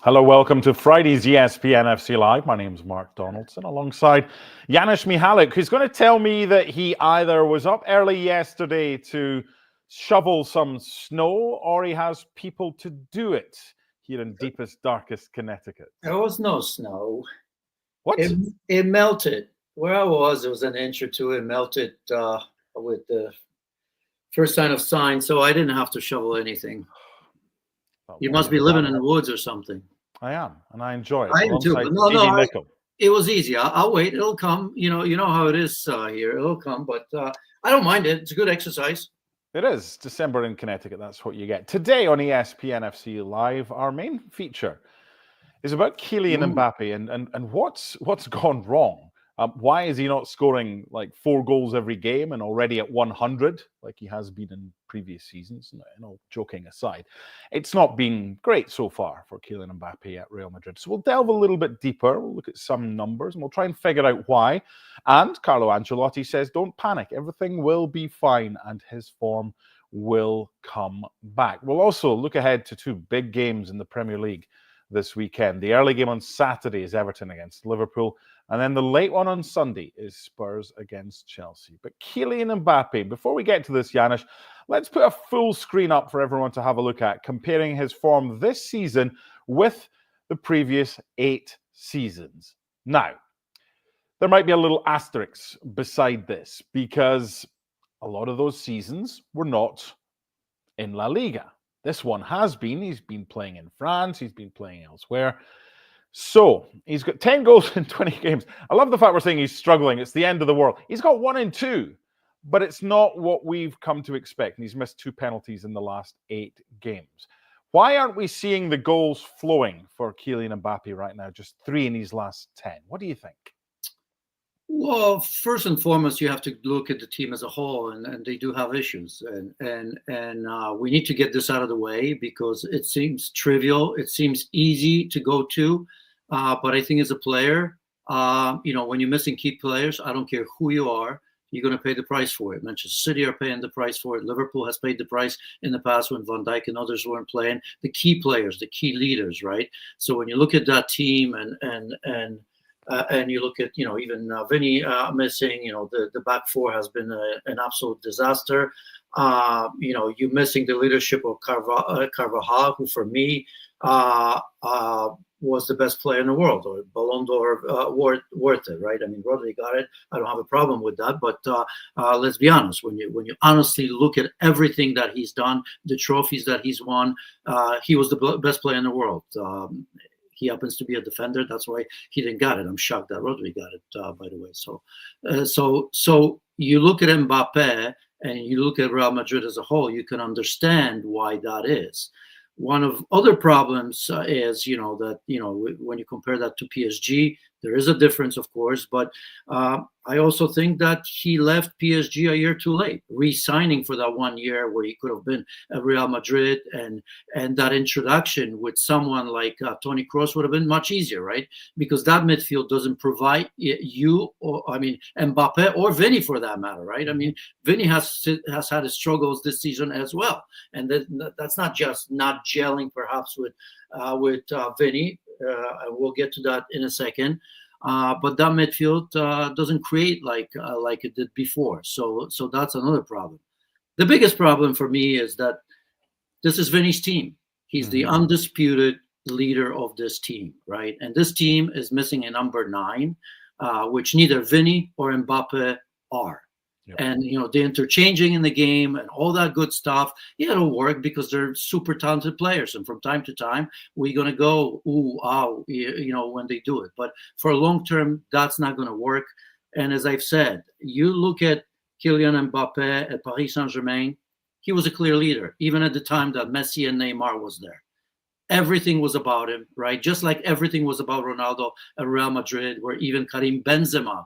Hello, welcome to Friday's ESPN FC Live. My name's Mark Donaldson, alongside Janusz Michallik, who's going to tell me that he either was up early yesterday to shovel some snow or he has people to do it here in deepest, darkest Connecticut. There was no snow. What? It melted. Where I was, it was an inch or two. It melted with the first sign of sign, so I didn't have to shovel anything. You must be living in the woods or something. I am, and I enjoy it. I am too. But no, it was easy. I'll wait. It'll come. You know how it is here. It'll come, but I don't mind it. It's a good exercise. It is. December in Connecticut. That's what you get. Today on ESPN FC Live, our main feature is about Kylian Mbappe and what's gone wrong. Why is he not scoring like 4 goals every game and already at 100 like he has been in previous seasons? No, joking aside, it's not been great so far for Kylian Mbappe at Real Madrid. So we'll delve a little bit deeper. We'll look at some numbers and we'll try and figure out why. And Carlo Ancelotti says, don't panic. Everything will be fine and his form will come back. We'll also look ahead to 2 big games in the Premier League this weekend. The early game on Saturday is Everton against Liverpool. And then the late one on Sunday is Spurs against Chelsea. But Kylian Mbappe, before we get to this, Janusz, let's put a full screen up for everyone to have a look at, comparing his form this season with the previous 8 seasons. Now, there might be a little asterisk beside this because a lot of those seasons were not in La Liga. This one has been. He's been playing in France. He's been playing elsewhere. So he's got 10 goals in 20 games. I love the fact we're saying he's struggling. It's the end of the world. He's got 1 in 2, but it's not what we've come to expect. And he's missed 2 penalties in the last 8 games. Why aren't we seeing the goals flowing for Kylian Mbappe right now? Just 3 in his last 10. What do you think? Well, first and foremost, you have to look at the team as a whole, and they do have issues, and we need to get this out of the way because it seems trivial, it seems easy to go to, but I think as a player, when you're missing key players, I don't care who you are, you're going to pay the price for it. Manchester City are paying the price for it. Liverpool has paid the price in the past when Van Dijk and others weren't playing. The key players, the key leaders, right? So when you look at that team and you look at, even Vinny missing, the back 4 has been an absolute disaster. You're missing the leadership of Carvajal, who for me was the best player in the world, or Ballon d'Or worth it, right? I mean, Rodri got it. I don't have a problem with that. But let's be honest, when you honestly look at everything that he's done, the trophies that he's won, he was the best player in the world. He happens to be a defender. That's why he didn't get it. I'm shocked that Rodri got it, by the way. So you look at Mbappe and you look at Real Madrid as a whole, you can understand why that is. One of other problems is, that, when you compare that to PSG, there is a difference, of course, but I also think that he left PSG a year too late, re-signing for that 1 year where he could have been at Real Madrid, and that introduction with someone like Toni Kroos would have been much easier, right? Because that midfield doesn't provide Mbappe or Vinny for that matter, right? I mean, Vinny has had his struggles this season as well, and that's not just not gelling perhaps with Vinny. We'll get to that in a second. But that midfield doesn't create like it did before. So that's another problem. The biggest problem for me is that this is Vinny's team. He's the undisputed leader of this team, right? And this team is missing a number 9, which neither Vinny or Mbappe are. Yep. And, the interchanging in the game and all that good stuff, it'll work because they're super talented players. And from time to time, we're going to go, when they do it. But for a long term, that's not going to work. And as I've said, you look at Kylian Mbappe at Paris Saint-Germain, he was a clear leader, even at the time that Messi and Neymar was there. Everything was about him, right? Just like everything was about Ronaldo at Real Madrid, where even Karim Benzema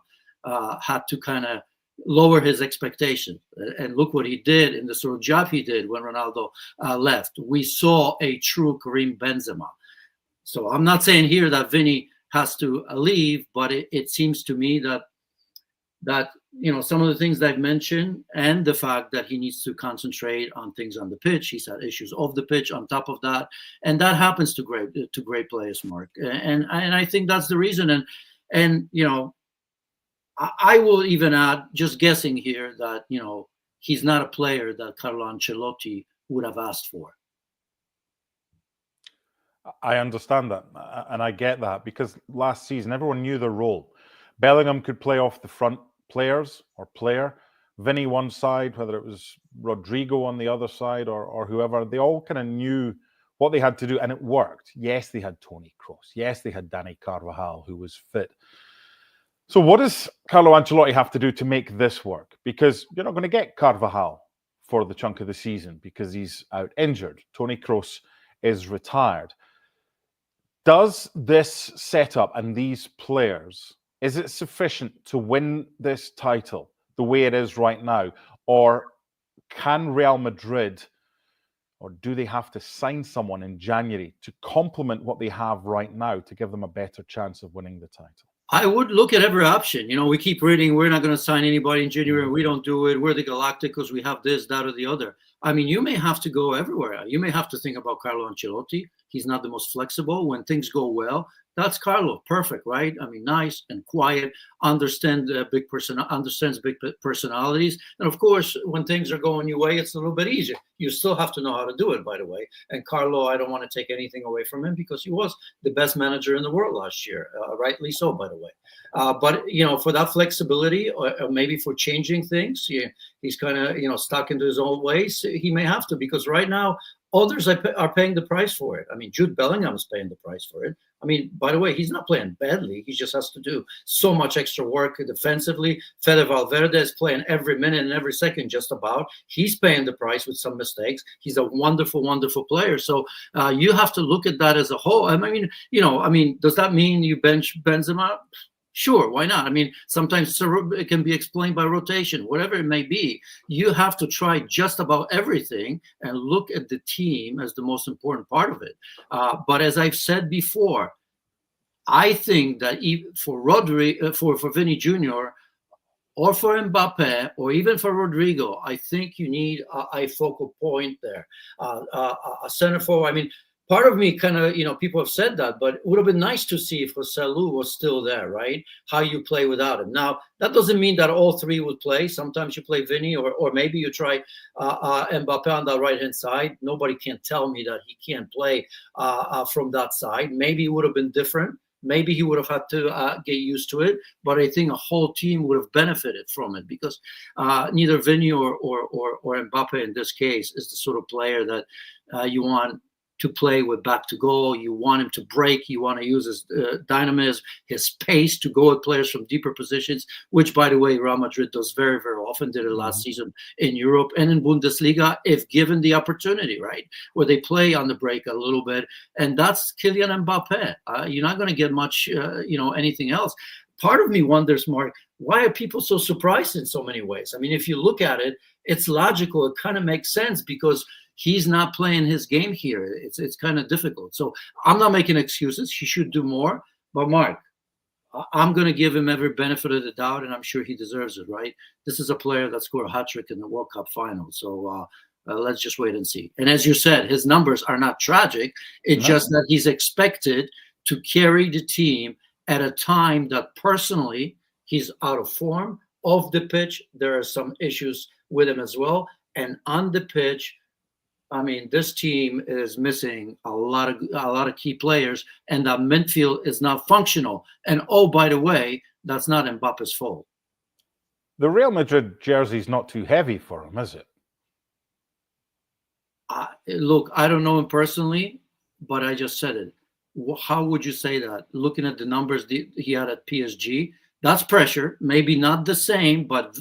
had to kind of lower his expectation. And look what he did in the sort of job he did when Ronaldo left. We saw a true Karim Benzema. So I'm not saying here that Vinny has to leave, but it seems to me that that, some of the things that I've mentioned, and the fact that he needs to concentrate on things on the pitch. He's had issues off the pitch on top of that, and that happens to great players, Mark. And I think that's the reason. And I will even add, just guessing here, that he's not a player that Carlo Ancelotti would have asked for. I understand that, and I get that, because last season everyone knew their role. Bellingham could play off the front players or player. Vinny one side, whether it was Rodrigo on the other side or whoever, they all kind of knew what they had to do, and it worked. Yes, they had Toni Kroos. Yes, they had Dani Carvajal, who was fit. So what does Carlo Ancelotti have to do to make this work? Because you're not going to get Carvajal for the chunk of the season because he's out injured. Toni Kroos is retired. Does this setup and these players, is it sufficient to win this title the way it is right now? Or can Real Madrid, or do they have to sign someone in January to complement what they have right now to give them a better chance of winning the title? I would look at every option. We keep reading, we're not going to sign anybody in January. We don't do it. We're the Galacticos. We have this, that, or the other. I mean, you may have to go everywhere. You may have to think about Carlo Ancelotti. He's not the most flexible. When things go well, that's Carlo. Perfect, right? I mean, nice and quiet, understands big personalities. And of course, when things are going your way, it's a little bit easier. You still have to know how to do it, by the way. And Carlo, I don't want to take anything away from him because he was the best manager in the world last year, rightly so, by the way. But for that flexibility, or maybe for changing things, he's kind of stuck into his old ways. He may have to, because right now others are paying the price for it. I mean, Jude Bellingham is paying the price for it. I mean, by the way, he's not playing badly. He just has to do so much extra work defensively. Fede Valverde is playing every minute and every second just about. He's paying the price with some mistakes. He's a wonderful, wonderful player. So you have to look at that as a whole. I mean, does that mean you bench Benzema? Sure, why not? I mean, sometimes it can be explained by rotation, whatever it may be. You have to try just about everything and look at the team as the most important part of it. But as I've said before, I think that for Vinny Jr. or for Mbappe or even for Rodrigo, I think you need a focal point there, a center forward. I mean, part of me kind of, people have said that, but it would have been nice to see if Joselu was still there, right? How you play without him. Now, that doesn't mean that all three would play. Sometimes you play Vinny, or maybe you try Mbappe on the right-hand side. Nobody can tell me that he can't play from that side. Maybe it would have been different. Maybe he would have had to get used to it, but I think a whole team would have benefited from it, because neither Vinny or Mbappe in this case is the sort of player that you want to play with back to goal. You want him to break. You want to use his dynamism, his pace to go at players from deeper positions, which, by the way, Real Madrid does very, very often. Did it last season in Europe and in Bundesliga, if given the opportunity, right? Where they play on the break a little bit. And that's Kylian Mbappe. You're not going to get much, anything else. Part of me wonders, Mark, why are people so surprised in so many ways? I mean, if you look at it, it's logical. It kind of makes sense, because he's not playing his game here. It's kind of difficult. So I'm not making excuses. He should do more. But Mark, I'm going to give him every benefit of the doubt, and I'm sure he deserves it, right? This is a player that scored a hat-trick in the World Cup final. So let's just wait and see. And as you said, his numbers are not tragic. It's just that he's expected to carry the team at a time that personally he's out of form. Off the pitch, there are some issues with him as well. And on the pitch, I mean, this team is missing a lot of key players, and that midfield is not functional. And oh, by the way, that's not Mbappe's fault. The Real Madrid jersey's not too heavy for him, is it? Look, I don't know him personally, but I just said it. How would you say that? Looking at the numbers he had at PSG, that's pressure. Maybe not the same, but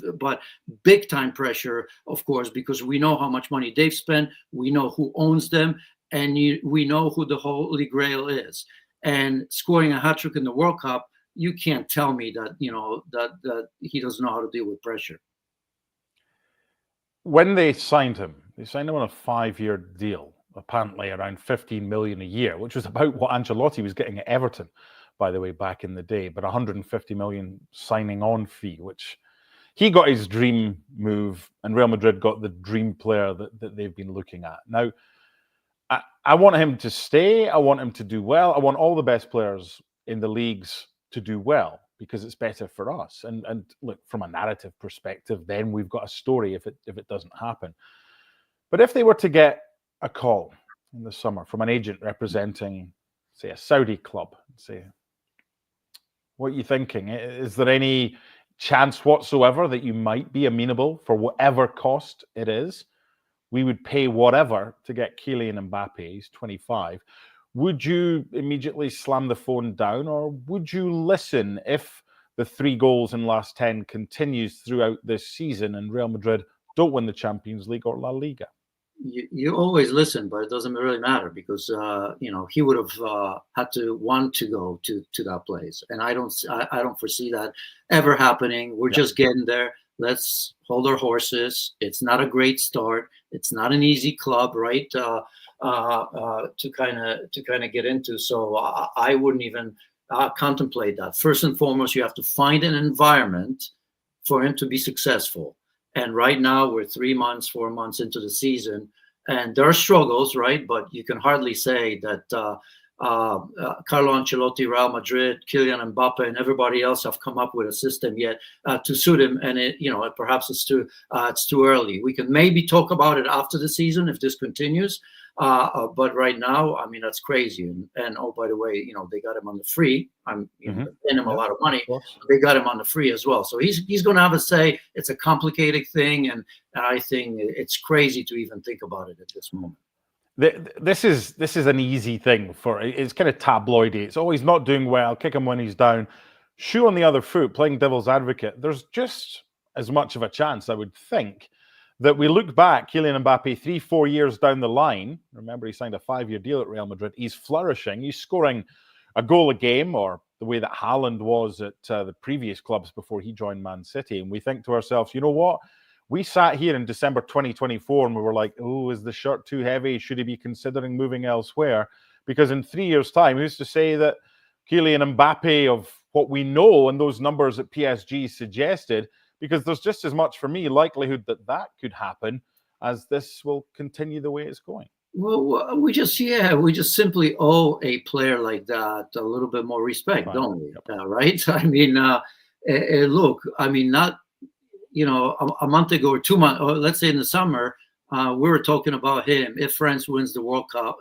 big time pressure, of course, because we know how much money they've spent. We know who owns them, and we know who the Holy Grail is. And scoring a hat-trick in the World Cup, you can't tell me that that he doesn't know how to deal with pressure. When they signed him on a 5-year deal, apparently around 15 million a year, which was about what Ancelotti was getting at Everton, by the way, back in the day, but 150 million signing on fee, which he got his dream move, and Real Madrid got the dream player that they've been looking at. Now, I want him to stay. I want him to do well. I want all the best players in the leagues to do well because it's better for us. And look, from a narrative perspective, then we've got a story if it doesn't happen. But if they were to get a call in the summer from an agent representing, say, a Saudi club, say, what are you thinking? Is there any chance whatsoever that you might be amenable for whatever cost it is? We would pay whatever to get Kylian Mbappe. He's 25. Would you immediately slam the phone down, or would you listen if the 3 goals in last 10 continues throughout this season and Real Madrid don't win the Champions League or La Liga? You always listen, but it doesn't really matter because he would have had to want to go to that place, and I don't foresee that ever happening. We're just getting there. Let's hold our horses. It's not a great start. It's not an easy club, right? To kind of get into. So I wouldn't even contemplate that. First and foremost, you have to find an environment for him to be successful. And right now we're 3 months, 4 months into the season, and there are struggles, right? But you can hardly say that Carlo Ancelotti, Real Madrid, Kylian Mbappe, and everybody else have come up with a system yet to suit him. And perhaps it's too early. We can maybe talk about it after the season if this continues. But right now, I mean, that's crazy. And oh, by the way, they got him on the free. I'm paying him a lot of money. They got him on the free as well. So he's going to have a say. It's a complicated thing, and I think it's crazy to even think about it at this moment. This is an easy thing it's kind of tabloidy. It's always not doing well, kick him when he's down. Shoe on the other foot, playing devil's advocate. There's just as much of a chance, I would think, that we look back, Kylian Mbappe, 3-4 years down the line. Remember, he signed a 5-year deal at Real Madrid. He's flourishing. He's scoring a goal a game, or the way that Haaland was at the previous clubs before he joined Man City. And we think to ourselves, you know what? We sat here in December 2024 and we were like, oh, is the shirt too heavy? Should he be considering moving elsewhere? Because in 3 years' time, who's to say that Kylian Mbappe, of what we know and those numbers that PSG suggested, because there's just as much, for me, likelihood that could happen as this will continue the way it's going. Well, we just simply owe a player like that a little bit more respect, don't we? Right? I mean, look, I mean, not, a month ago or 2 months, or let's say in the summer, we were talking about him. If France wins the World Cup,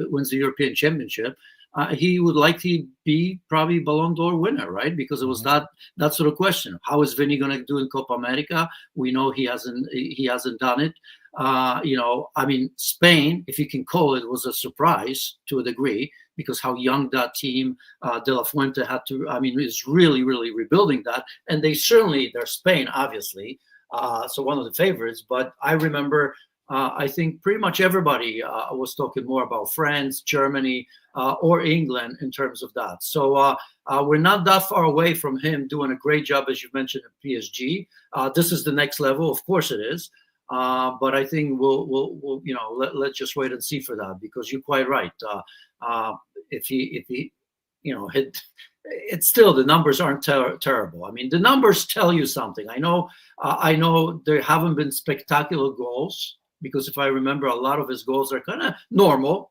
wins the European Championship, he would likely be probably Ballon d'Or winner, right? Because it was that sort of question. How is Vinny going to do in Copa America? We know he hasn't done it. I mean, Spain, if you can call it, was a surprise to a degree because how young that team, De La Fuente had to, is really, really rebuilding that. And they're Spain, obviously. So one of the favorites. But I remember, I think pretty much everybody was talking more about France, Germany, or England in terms of that. So we're not that far away from him doing a great job, as you mentioned, at PSG. This is the next level. Of course it is. But I think we'll let's just wait and see for that, because you're quite right. If he it's still, the numbers aren't terrible. I mean, the numbers tell you something. I know there haven't been spectacular goals, because if I remember, a lot of his goals are kind of normal.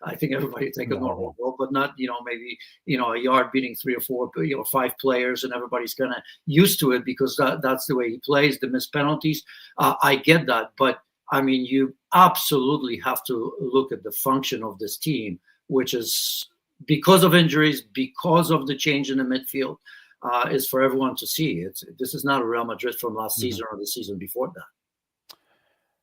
I think everybody take a normal goal, but not, maybe, a yard beating 3 or 4, 5 players, and everybody's kind of used to it because that's the way he plays, the missed penalties. I get that. But I mean, you absolutely have to look at the function of this team, which is, because of injuries, because of the change in the midfield, is for everyone to see. This is not a Real Madrid from last season or the season before that.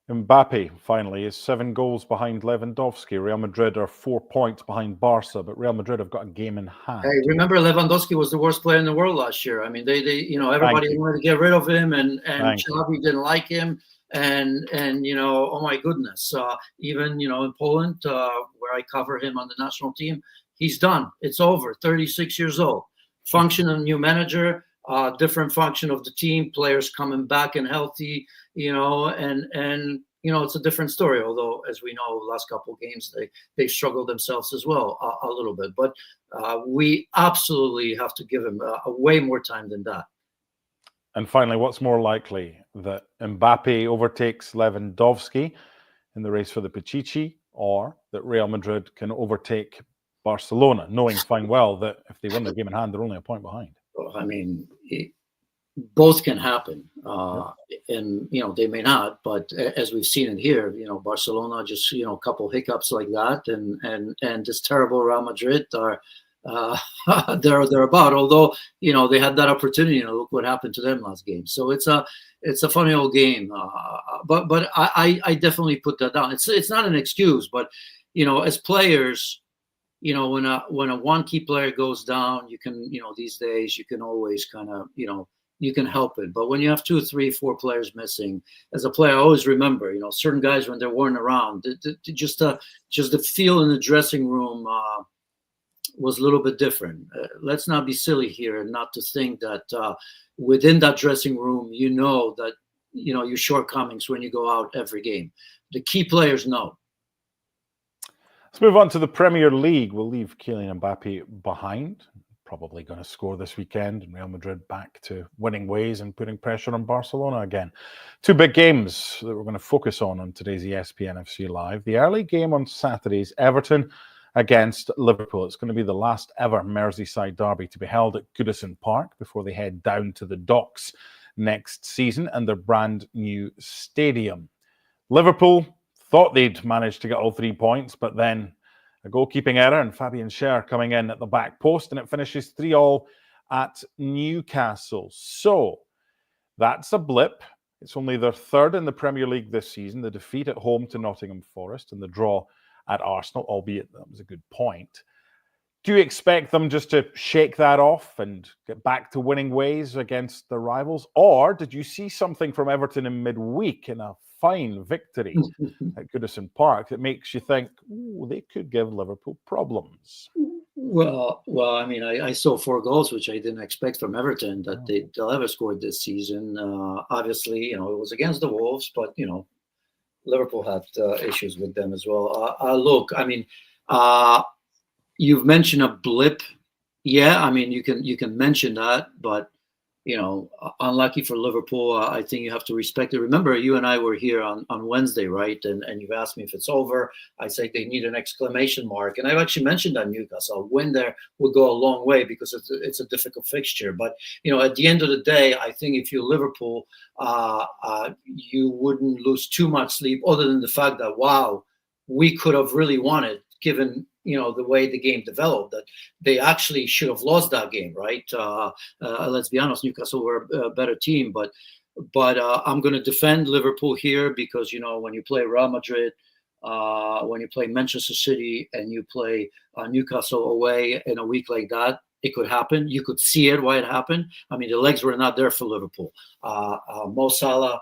Mbappe, finally, is 7 goals behind Lewandowski. Real Madrid are 4 points behind Barca, but Real Madrid have got a game in hand. Hey, remember, Lewandowski was the worst player in the world last year. I mean, they everybody wanted to get rid of him, and Xavi didn't like him, and oh my goodness, even in Poland, where I cover him on the national team, he's done. It's over. 36 years old. Function of new manager. Different function of the team, players coming back and healthy, and it's a different story. Although, as we know, last couple of games they struggled themselves as well a little bit. But we absolutely have to give him a way more time than that. And finally, what's more likely, that Mbappe overtakes Lewandowski in the race for the Pichichi, or that Real Madrid can overtake Barcelona, knowing fine well that if they win the game in hand, they're only a point behind? I mean, both can happen, and they may not. But as we've seen it here, Barcelona just a couple hiccups like that, and this terrible Real Madrid are they're about. Although they had that opportunity, look what happened to them last game. So it's a funny old game. But I definitely put that down. It's not an excuse, but as players. When a one key player goes down, you can, these days you can always kind of, you can help it. But when you have 2, 3, 4 players missing, as a player, I always remember, certain guys when they weren't around, just the feel in the dressing room was a little bit different. Let's not be silly here and not to think that within that dressing room, that your shortcomings when you go out every game. The key players know. Let's move on to the Premier League. We'll leave Kylian Mbappe behind. Probably going to score this weekend, and Real Madrid back to winning ways and putting pressure on Barcelona again. 2 big games that we're going to focus on today's ESPN FC Live. The early game on Saturday's Everton against Liverpool. It's going to be the last ever Merseyside derby to be held at Goodison Park before they head down to the docks next season and their brand new stadium. Liverpool thought they'd managed to get all 3 points, but then a goalkeeping error and Fabian Schär coming in at the back post, and it finishes 3-3 at Newcastle. So that's a blip. It's only their 3rd in the Premier League this season. The defeat at home to Nottingham Forest and the draw at Arsenal, albeit that was a good point. Do you expect them just to shake that off and get back to winning ways against the rivals? Or did you see something from Everton in midweek in a fine victory at Goodison Park that makes you think, they could give Liverpool problems? Well, I mean, I saw 4 goals, which I didn't expect from Everton that they'll ever score this season. Obviously, it was against the Wolves, but, Liverpool had issues with them as well. Look, I mean, you've mentioned a blip. Yeah, I mean, you can mention that, but unlucky for Liverpool. I think you have to respect it. Remember, you and I were here on Wednesday, right? And you've asked me if it's over. I say they need an exclamation mark. And I've actually mentioned that Newcastle. A win there would go a long way because it's a difficult fixture. But, at the end of the day, I think if you're Liverpool, you wouldn't lose too much sleep other than the fact that, wow, we could have really won it given the way the game developed, that they actually should have lost that game, right? Let's be honest, Newcastle were a better team, but I'm going to defend Liverpool here because, when you play Real Madrid, when you play Manchester City and you play Newcastle away in a week like that, it could happen. You could see it, why it happened. I mean, the legs were not there for Liverpool. Mo Salah,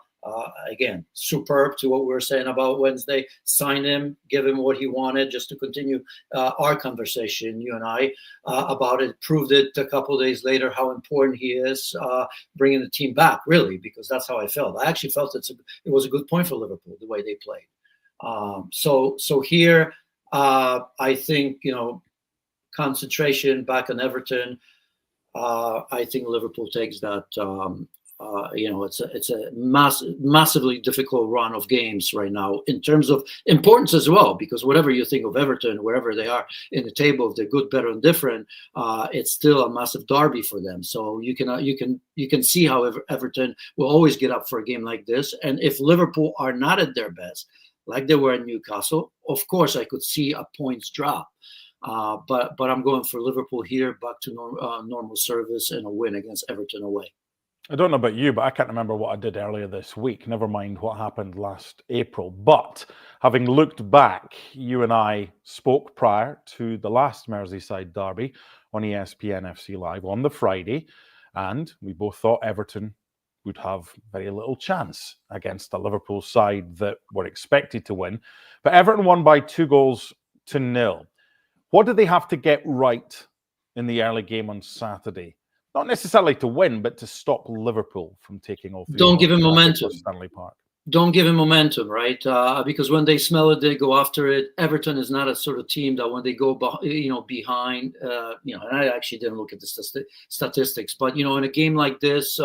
again, superb to what we were saying about Wednesday. Sign him, give him what he wanted, just to continue our conversation, you and I, about it. Proved it a couple of days later how important he is, bringing the team back, really, because that's how I felt. I actually felt it was a good point for Liverpool, the way they played. So here, I think, concentration back on Everton. I think Liverpool takes that. It's a massively difficult run of games right now in terms of importance as well, because whatever you think of Everton, wherever they are in the table, if they're good, better, and different, it's still a massive derby for them. So you can see how Everton will always get up for a game like this. And if Liverpool are not at their best, like they were in Newcastle, of course I could see a points drop. But I'm going for Liverpool here, back to normal service and a win against Everton away. I don't know about you, but I can't remember what I did earlier this week, never mind what happened last April. But having looked back, you and I spoke prior to the last Merseyside derby on ESPN FC Live on the Friday, and we both thought Everton would have very little chance against a Liverpool side that were expected to win. But Everton won by 2-0. What did they have to get right in the early game on Saturday? Not necessarily to win, but to stop Liverpool from taking all 3. Don't give him momentum. Stanley Park. Don't give him momentum, right? Because when they smell it, they go after it. Everton is not a sort of team that when they go, behind, and I actually didn't look at the statistics, but in a game like this,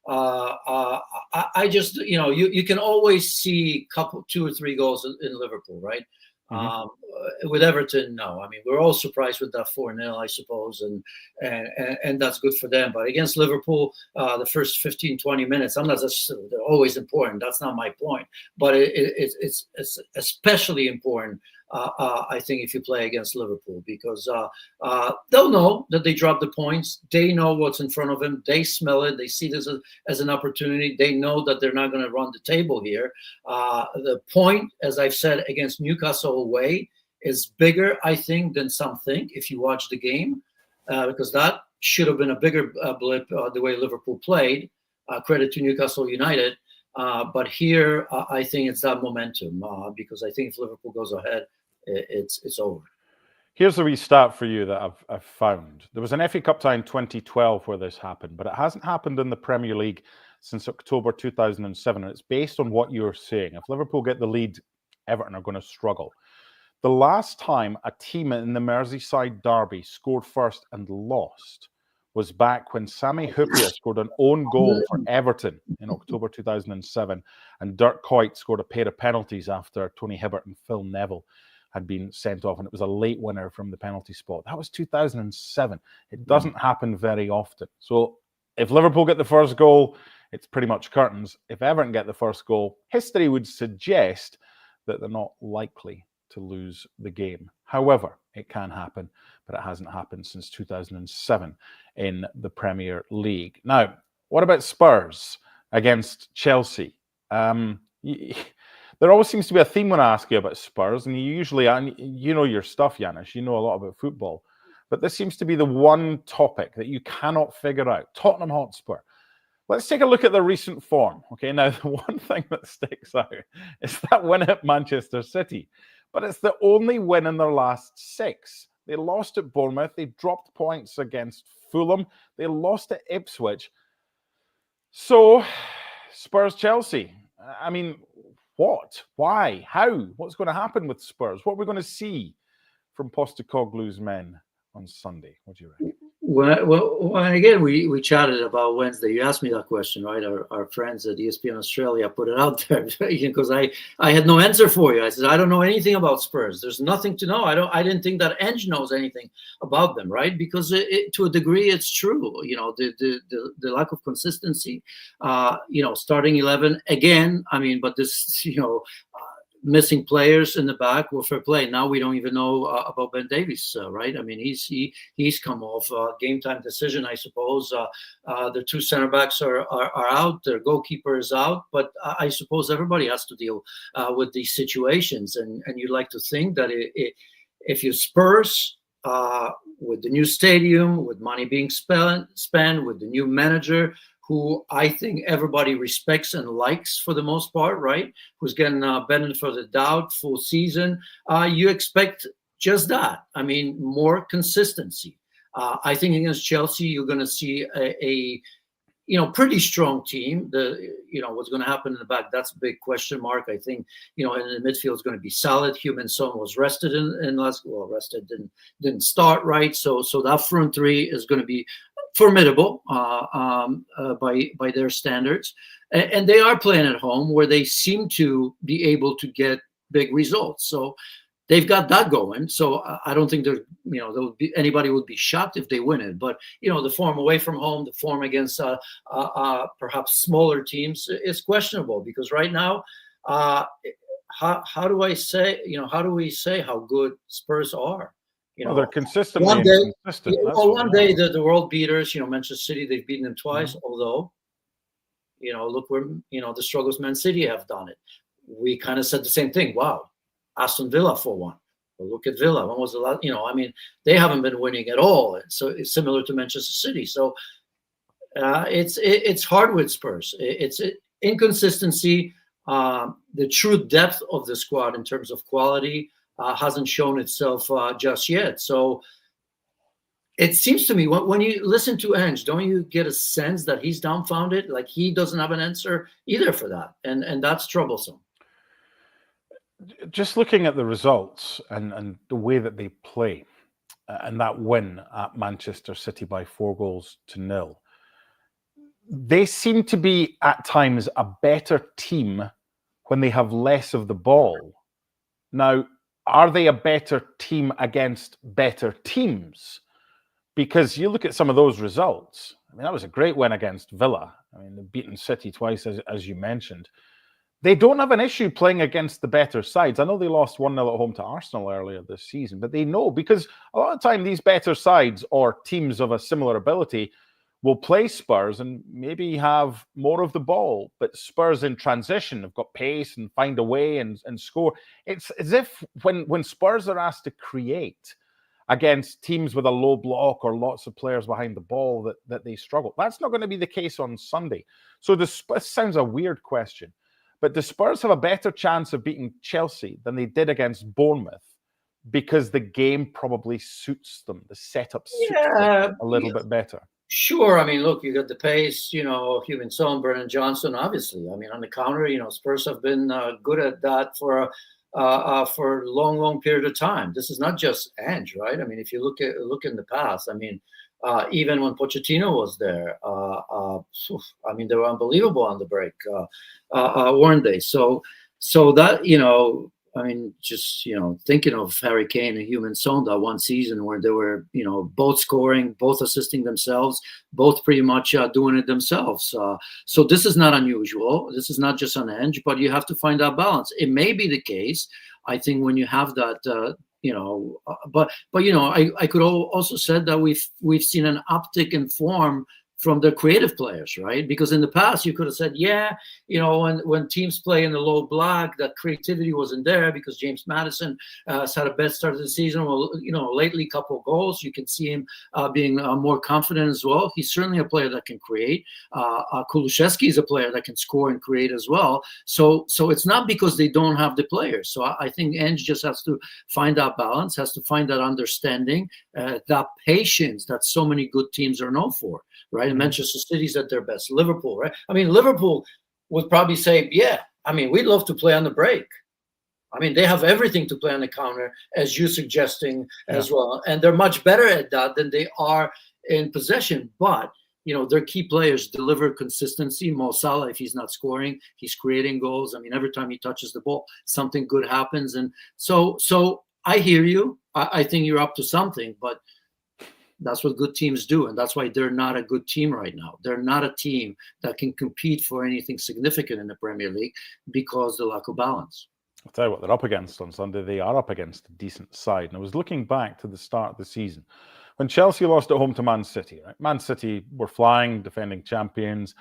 I just, you can always see two or three goals in Liverpool, right? Mhm. With Everton, no. I mean, we're all surprised with that 4-0, I suppose, and that's good for them. But against Liverpool, the first 15, 20 minutes, I'm not just, they're always important. That's not my point. But it's especially important, I think, if you play against Liverpool, because they'll know that they dropped the points. They know what's in front of them. They smell it. They see this as an opportunity. They know that they're not going to run the table here. The point, as I've said, against Newcastle away is bigger, I think, than some think if you watch the game, because that should have been a bigger blip the way Liverpool played. Credit to Newcastle United. But here, I think it's that momentum, because I think if Liverpool goes ahead, it's over. Here's a wee stat for you that I've found. There was an FA Cup tie in 2012 where this happened, but it hasn't happened in the Premier League since October 2007, and it's based on what you're saying. If Liverpool get the lead, Everton are going to struggle. The last time a team in the Merseyside Derby scored first and lost was back when Sami Hyypiä scored an own goal for Everton in October 2007, and Dirk Kuyt scored a pair of penalties after Tony Hibbert and Phil Neville had been sent off, and it was a late winner from the penalty spot. That was 2007. It doesn't happen very often. So if Liverpool get the first goal, it's pretty much curtains. If Everton get the first goal, history would suggest that they're not likely to lose the game. However, it can happen, but it hasn't happened since 2007 in the Premier League. Now, what about Spurs against Chelsea? There always seems to be a theme when I ask you about Spurs, and you know your stuff, Janusz. You know a lot about football, but this seems to be the one topic that you cannot figure out. Tottenham Hotspur. Let's take a look at the recent form. Okay, now the one thing that sticks out is that win at Manchester City, but it's the only win in their last 6. They lost at Bournemouth. They dropped points against Fulham. They lost at Ipswich. So, Spurs-Chelsea. I mean, what? Why? How? What's going to happen with Spurs? What are we going to see from Postecoglou's men on Sunday? What do you reckon? Well, again, we chatted about Wednesday. You asked me that question, right? Our friends at ESPN Australia put it out there because I had no answer for you. I said, I don't know anything about Spurs. There's nothing to know. I didn't think that Enge knows anything about them, right? Because to a degree, it's true. The lack of consistency. Starting 11 again. I mean, but this, missing players in the back were fair play. Now we don't even know about Ben Davies, right? I mean, he's come off game time decision, I suppose. The 2 center backs are out. Their goalkeeper is out. But I suppose everybody has to deal with these situations. And you'd like to think that if you Spurs with the new stadium, with money being spent, with the new manager, who I think everybody respects and likes for the most part, right? Who's getting benefit for the doubt, full season. You expect just that. I mean, more consistency. I think against Chelsea, you're going to see a pretty strong team. What's going to happen in the back, that's a big question mark. I think, in the midfield is going to be solid. Heung-min Son was rested rested, didn't start, right? So that front three is going to be formidable by their standards, and they are playing at home where they seem to be able to get big results. So they've got that going. So I don't think anybody would be shocked if they win it. But the form away from home, the form against perhaps smaller teams is questionable, because right now, how do we say how good Spurs are? They're consistently inconsistent. One day the world beaters, Manchester City, they've beaten them twice. Although, look where the struggles Man City have done it. We kind of said the same thing. Wow, Aston Villa 4-1. Well, look at Villa. When was the last? They haven't been winning at all. So it's similar to Manchester City. So it's hard with Spurs. It's inconsistency. The true depth of the squad in terms of quality hasn't shown itself just yet. So it seems to me, when you listen to Enge, don't you get a sense that he's dumbfounded? Like he doesn't have an answer either for that. And that's troublesome. Just looking at the results and the way that they play, and that win at Manchester City by 4-0, they seem to be at times a better team when they have less of the ball. Now, are they a better team against better teams? Because you look at some of those results. I mean, that was a great win against Villa. I mean, they've beaten City twice, as you mentioned. They don't have an issue playing against the better sides. I know they lost 1-0 at home to Arsenal earlier this season, but they know, because a lot of the time these better sides or teams of a similar ability will play Spurs and maybe have more of the ball. But Spurs in transition have got pace and find a way and score. It's as if when Spurs are asked to create against teams with a low block or lots of players behind the ball that they struggle. That's not going to be the case on Sunday. So this sounds a weird question, but the Spurs have a better chance of beating Chelsea than they did against Bournemouth because the game probably suits them. The setup suits them a little bit better. Sure. I mean, look, you got the pace, Heung-min-Son, Brennan Johnson, obviously. I mean, on the counter, Spurs have been good at that for a long period of time. This is not just Ange, right? I mean, if you look in the past, I mean, even when Pochettino was there, I mean, they were unbelievable on the break, weren't they? So that, I mean, just, thinking of Harry Kane and Heung-min-Son that one season where they were, both scoring, both assisting themselves, both pretty much doing it themselves. So this is not unusual. This is not just an Ange, but you have to find that balance. It may be the case, I think, when you have that, but I could also said that we've seen an uptick in form from the creative players, right? Because in the past you could have said, when teams play in the low block, that creativity wasn't there because James Maddison has had a bad start of the season. Well, lately, couple of goals. You can see him being more confident as well. He's certainly a player that can create. Kulusevski is a player that can score and create as well. So it's not because they don't have the players. So I think Ange just has to find that balance, has to find that understanding, that patience that so many good teams are known for, right? And Manchester City's at their best. Liverpool, right? I mean, Liverpool would probably say, we'd love to play on the break. I mean, they have everything to play on the counter, as you're suggesting as well. And they're much better at that than they are in possession. But, their key players deliver consistency. Mo Salah, if he's not scoring, he's creating goals. I mean, every time he touches the ball, something good happens. And so I hear you. I think you're up to something, but that's what good teams do, and that's why they're not a good team right now. They're not a team that can compete for anything significant in the Premier League because of the lack of balance. I'll tell you what they're up against on Sunday. They are up against a decent side. And I was looking back to the start of the season when Chelsea lost at home to Man City. Right? Man City were flying, defending champions,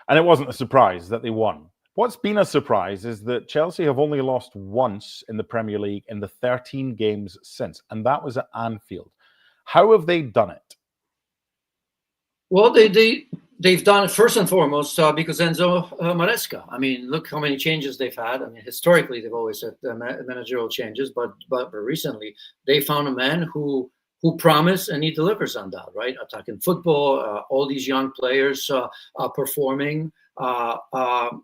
and it wasn't a surprise that they won. What's been a surprise is that Chelsea have only lost once in the Premier League in the 13 games since, and that was at Anfield. How have they done it? Well, they've done it first and foremost because Enzo Maresca. I mean, look how many changes they've had. I mean, historically they've always had managerial changes, but recently they found a man who promised and he delivers on that. Right, attacking football, all these young players performing. The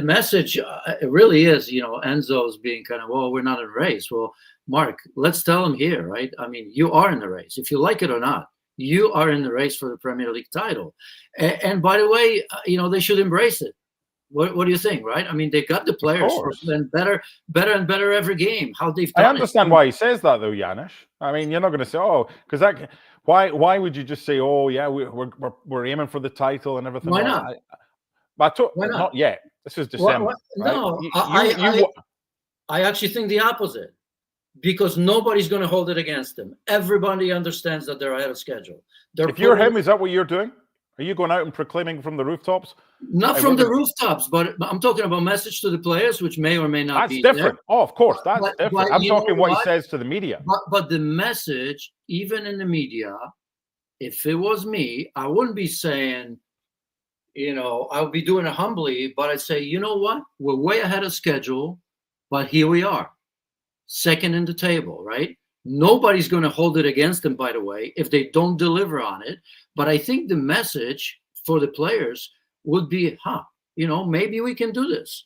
message it really is. Enzo's being kind of, well, we're not in a race. Well, Mark, let's tell him here, right? I mean, you are in the race. If you like it or not, you are in the race for the Premier League title. And by the way, they should embrace it. What do you think, right? I mean, they got the players and better and better every game. How they've done I understand why he says that, though, Janusz. I mean, you're not going to say, because that. Why would you just say, we're aiming for the title and everything? Why not? Why not? Not yet. This is December. Right? No, I actually think the opposite. Because nobody's going to hold it against them. Everybody understands that they're ahead of schedule. If you're him, is that what you're doing? Are you going out and proclaiming from the rooftops? Not from the rooftops, but I'm talking about message to the players, which may or may not be That's different. There. Oh, of course, that's different. I'm talking what he says to the media. But the message, even in the media, if it was me, I wouldn't be saying, I would be doing it humbly, but I'd say, you know what? We're way ahead of schedule, but here we are. Second in the table, right? Nobody's going to hold it against them, by the way, if they don't deliver on it. But I think the message for the players would be, maybe we can do this.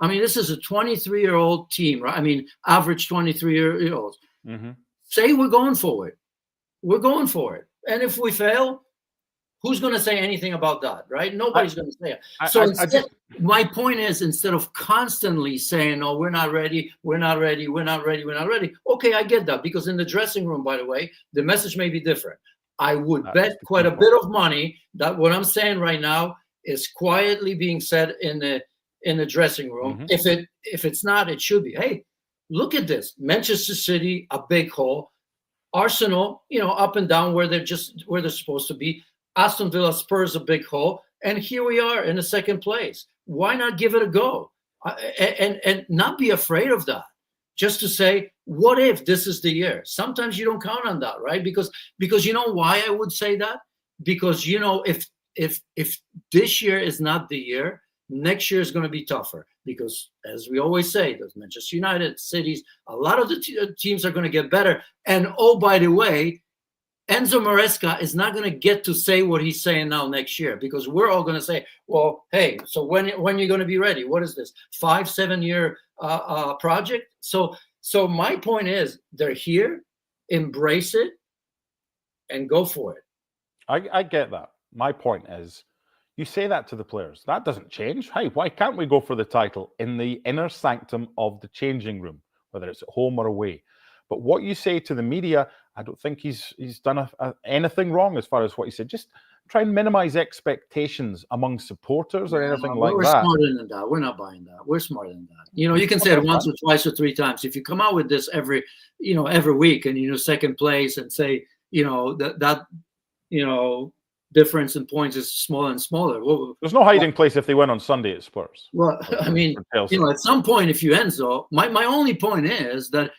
I mean, this is a 23-year-old team, right? I mean, average 23-year-olds. Mm-hmm. Say we're going for it. We're going for it. And if we fail, Who's going to say anything about that, right? Nobody's going to say it. So my point is, instead of constantly saying, "No, we're not ready, we're not ready, we're not ready, we're not ready." Okay, I get that, because in the dressing room, by the way, the message may be different. I would bet quite a bit of money that what I'm saying right now is quietly being said in the dressing room. If it's not, it should be. Hey, look at this: Manchester City, a big hole. Arsenal, up and down where they're supposed to be. Aston Villa, Spurs, a big hole, and here we are in the second place. Why not give it a go, and not be afraid of that? Just to say, what if this is the year? Sometimes you don't count on that, right? Because you know why I would say that? Because if this year is not the year, next year is going to be tougher. Because as we always say, those Manchester United, cities, a lot of the teams are going to get better. And oh, by the way, Enzo Maresca is not going to get to say what he's saying now next year, because we're all going to say, well, hey, so when are you going to be ready? What is this, 5-7 year project? So my point is, they're here, embrace it, and go for it. I get that. My point is, you say that to the players. That doesn't change. Hey, why can't we go for the title in the inner sanctum of the changing room, whether it's at home or away? But what you say to the media, I don't think he's done anything wrong as far as what he said. Just try and minimize expectations among supporters or anything like that. We're smarter than that. We're not buying that. We're smarter than that. You can say it once or twice or 3 times. If you come out with this every week and second place and say that difference in points is smaller and smaller. Well, there's no hiding place if they win on Sunday at Spurs. Well, I mean, at some point, if you Enzo, my only point is that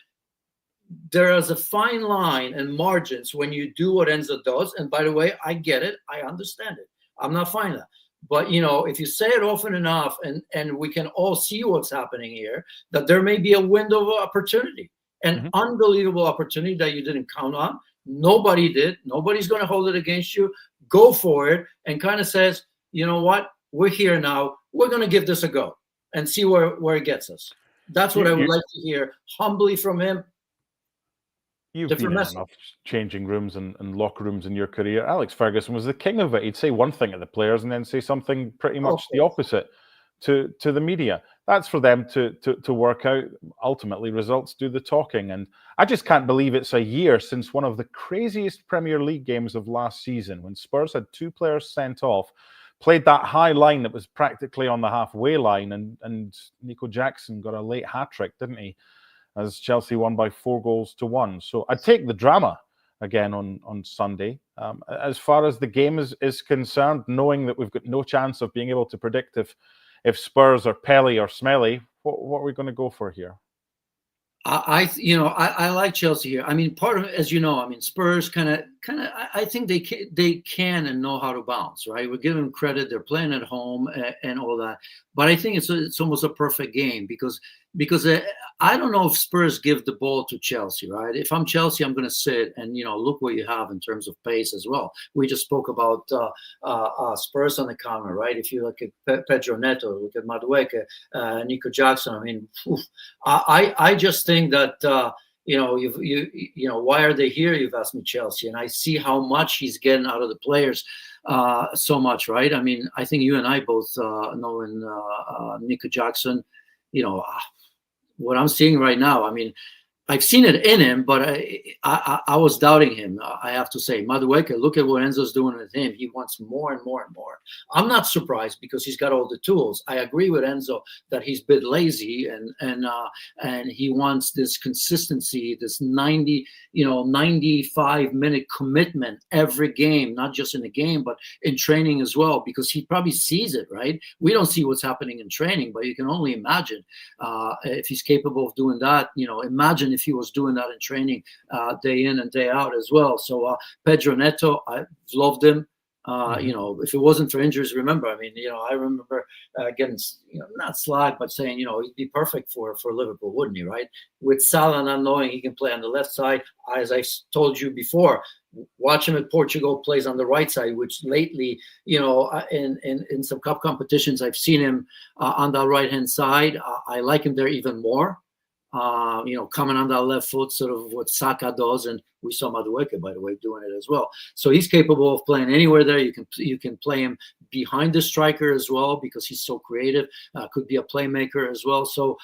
there is a fine line and margins when you do what Enzo does. And by the way, I get it. I understand it. I'm not fine with that. But, if you say it often enough and we can all see what's happening here, that there may be a window of opportunity, an unbelievable opportunity that you didn't count on. Nobody did. Nobody's going to hold it against you. Go for it, and kind of says, you know what? We're here now. We're going to give this a go and see where it gets us. That's what I would like to hear humbly from him. You've been in enough changing rooms and locker rooms in your career. Alex Ferguson was the king of it. He'd say one thing to the players and then say something pretty much the opposite to the media. That's for them to work out. Ultimately, results do the talking. And I just can't believe it's a year since one of the craziest Premier League games of last season, when Spurs had 2 players sent off, played that high line that was practically on the halfway line, and Nico Jackson got a late hat-trick, didn't he? As Chelsea won by 4-1. So I'd take the drama again on Sunday. As far as the game is concerned, knowing that we've got no chance of being able to predict if Spurs are Pelly or Smelly, what are we going to go for here? I like Chelsea here. I mean, part of it, as you know, I mean, Spurs kind of. I think they can and know how to bounce, right? We're giving them credit. They're playing at home and all that. But I think it's almost a perfect game because I don't know if Spurs give the ball to Chelsea, right? If I'm Chelsea, I'm going to sit and look what you have in terms of pace as well. We just spoke about Spurs on the counter, right? If you look at Pedro Neto, look at Madueke, Nico Jackson. I mean, I just think that. Why are they here? You've asked me, Chelsea, and I see how much he's getting out of the players, so much, right? I mean, I think you and I both know in Nico Jackson, what I'm seeing right now. I mean, I've seen it in him, but I was doubting him. I have to say, Madueke, look at what Enzo's doing with him. He wants more and more and more. I'm not surprised because he's got all the tools. I agree with Enzo that he's a bit lazy and he wants this consistency, this 95-minute commitment every game, not just in the game, but in training as well, because he probably sees it, right? We don't see what's happening in training, but you can only imagine if he's capable of doing that. Imagine if he was doing that in training day in and day out as well. So Pedro Neto, I've loved him. If it wasn't for injuries, remember, I remember getting, not slag, but saying, he'd be perfect for Liverpool, wouldn't he, right? With Salah not knowing he can play on the left side, as I told you before, watch him at Portugal, plays on the right side, which lately, in some cup competitions, I've seen him on the right-hand side. I like him there even more. coming on that left foot, sort of what Saka does, and we saw Madueke, by the way, doing it as well. So he's capable of playing anywhere there. You can play him behind the striker as well because he's so creative. Could be a playmaker as well. So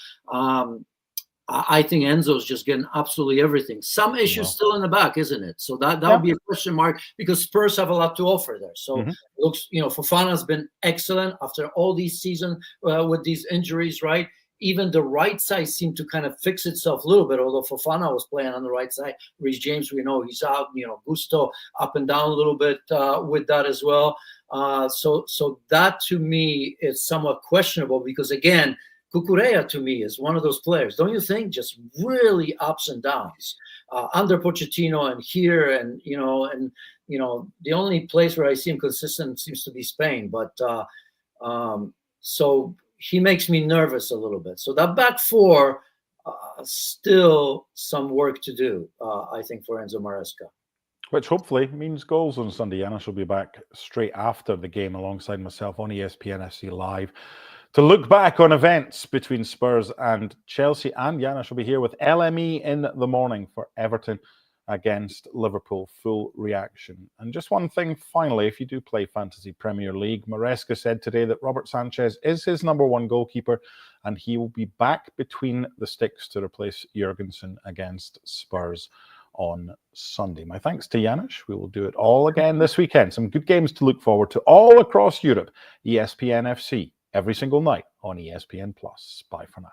I think Enzo's just getting absolutely everything. Some issues still in the back, isn't it? So that would be a question mark because Spurs have a lot to offer there. So it looks, Fofana's been excellent after all these seasons with these injuries, right? Even the right side seemed to kind of fix itself a little bit, although Fofana was playing on the right side. Reece James, we know he's out, Gusto up and down a little bit with that as well. So that to me is somewhat questionable because, again, Cucurella to me is one of those players, don't you think? Just really ups and downs under Pochettino and here, and the only place where I see him consistent seems to be Spain. But so he makes me nervous a little bit. So that back four, still some work to do, I think, for Enzo Maresca. Which hopefully means goals on Sunday. Janusz will be back straight after the game alongside myself on ESPN FC Live to look back on events between Spurs and Chelsea. And Janusz will be here with LME in the morning for Everton against Liverpool. Full reaction. And just one thing finally, if you do play Fantasy Premier League, Maresca said today that Robert Sanchez is his #1 goalkeeper and he will be back between the sticks to replace Jurgensen against Spurs on Sunday. My thanks to Janusz. We will do it all again this weekend. Some good games to look forward to all across Europe. ESPN FC every single night on ESPN+. Bye for now.